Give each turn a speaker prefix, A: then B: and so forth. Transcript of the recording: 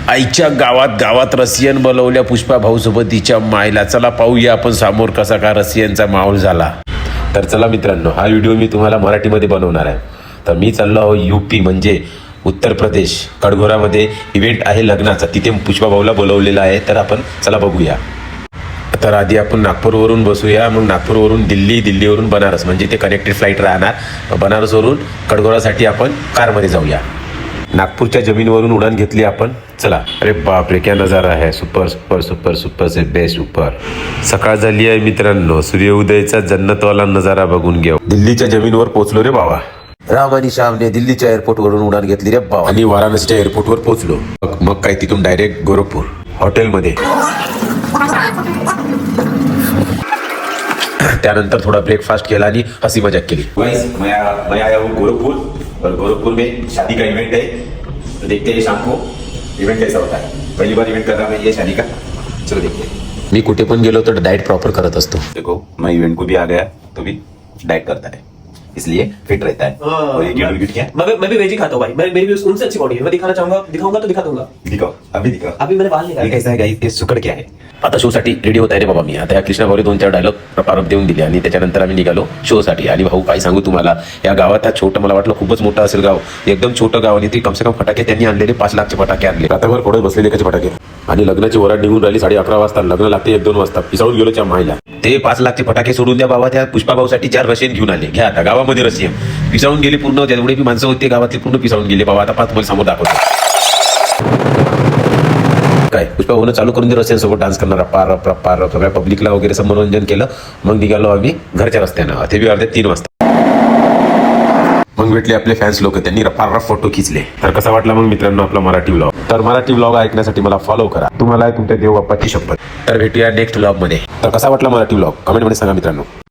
A: आईच्या गावात रशियन बोलवल्या पुष्पा भाऊसोबत तिच्या मायला. चला पाहूया आपण समोर कसा का रशियनचा माहोल झाला. तर चला मित्रांनो, हा व्हिडिओ मी तुम्हाला मराठीमध्ये बनवणार आहे. तर मी चाललो आहो UP म्हणजे उत्तर प्रदेश, कडघोरामध्ये इव्हेंट आहे लग्नाचा. तिथे पुष्पा भाऊला बोलवलेला आहे. तर आपण चला बघूया. तर आधी आपण नागपूरवरून बसूया, मग नागपूरवरून दिल्लीवरून बनारस, म्हणजे ते कनेक्टेड फ्लाईट राहणार. बनारसवरून कडघोरासाठी आपण कारमध्ये जाऊया. नागपूरच्या जमीनवरून उडान घेतली आपण. चला. अरे बाप रे, क्या नजारा आहे. सुपर सुपर सुपर सुपर से बेस्ट सुपर. सकाळ झाली आहे मित्रांनो, सूर्योदयाचा जन्नतवाला नजारा बघून घेऊ. दिल्लीच्या जमीनवर पोहोचलो रे बाबा. राम आणि श्यामने दिल्लीच्या एअरपोर्टवरून उडान घेतली रे बाबा आणि वाराणसीच्या एअरपोर्टवर पोहोचलो. मग काय तिथून डायरेक्ट गोरखपूर हॉटेलमध्ये. त्यानंतर थोडा ब्रेकफास्ट केला आणि हसी मजाक केली. मैं आया हूँ गोरखपुर और गोरखपुर में शादी का इवेंट है. तो देखते हैं शाम को इवेंट कैसा होता है. पहली बार इवेंट कर रहा मैं ये शादी का. चलो देखते हैं. मी कुठे पण गेलो तर डाइट प्रॉपर करत असतो. देखो मैं इवेंट को भी आ गया तो भी डाइट करता है, इसलिए फिट रहता है. और ये गिट क्या?
B: मैं भी वेज ही खाता हूँ भाई. मेरी भी उनसे अच्छी बॉडी है. मैं दिखाऊंगा तो दिखा दूंगा.
A: दिखाओ, अभी दिखाओ.
B: अभी मैंने बाल निकाले.
A: कैसा है गाइस, ये सुकड क्या है. आता शो साठी रेडी होत आहे रे बाबा मी. आता या कृष्णा भाऊने 2-4 डायलॉग प्रारंभ देऊन दिले आणि त्याच्यानंतर आम्ही निघालो शो साठी. आणि भाऊ काय सांगू तुम्हाला, या गावात हा छोटं, मला वाटलं खूपच मोठं असेल गाव, एकदम छोटं गाव. आणि ते कमसे कम फटाके त्यांनी आणलेले 5 लाखचे फटाके आणले. रात्रभर पडत बसलेले त्याचे फटाके. आणि लग्नाची वरात निघून राहिली 11:30 वाजता. लग्न लागते 1-2 वाजता. पिसाळून गेलो त्या माईला. ते 5 लाखचे फटाके सोडून द्या बाबा. त्या पुष्पा भाऊसाठी 4 रशियन घेऊन आले. घ्या आता गावामध्ये रशियन पिसाळून गेले पूर्ण. जेवढे बी माणसं होते गावातले पूर्ण पिसाळून गेले बाबा. आता पाच तुम्हाला समोर दाखवतो. काय पुष्पा भाऊनं चालू करून रशियन सोबत डान्स करणार. पार सगळ्या पब्लिकला वगैरे मनोरंजन केलं. मग निघालो आम्ही घरच्या रस्त्यानं. ते बी अर्ध्या 3 वाजता. मग भेटले आपले फॅन्स लोक, त्यांनी रपार फोटो खिचले. तर कसा वाटला मग मित्रांनो आपला मराठी व्लॉग. तर मराठी व्लॉग ऐकण्यासाठी मला फॉलो करा. तुम्हाला तुमच्या देव बाप्पाची शपथ. तर भेटूया नेक्स्ट व्लॉग मध्ये. तर कसा वाटला मराठी व्लॉग कमेंट मध्ये सांगा मित्रांनो.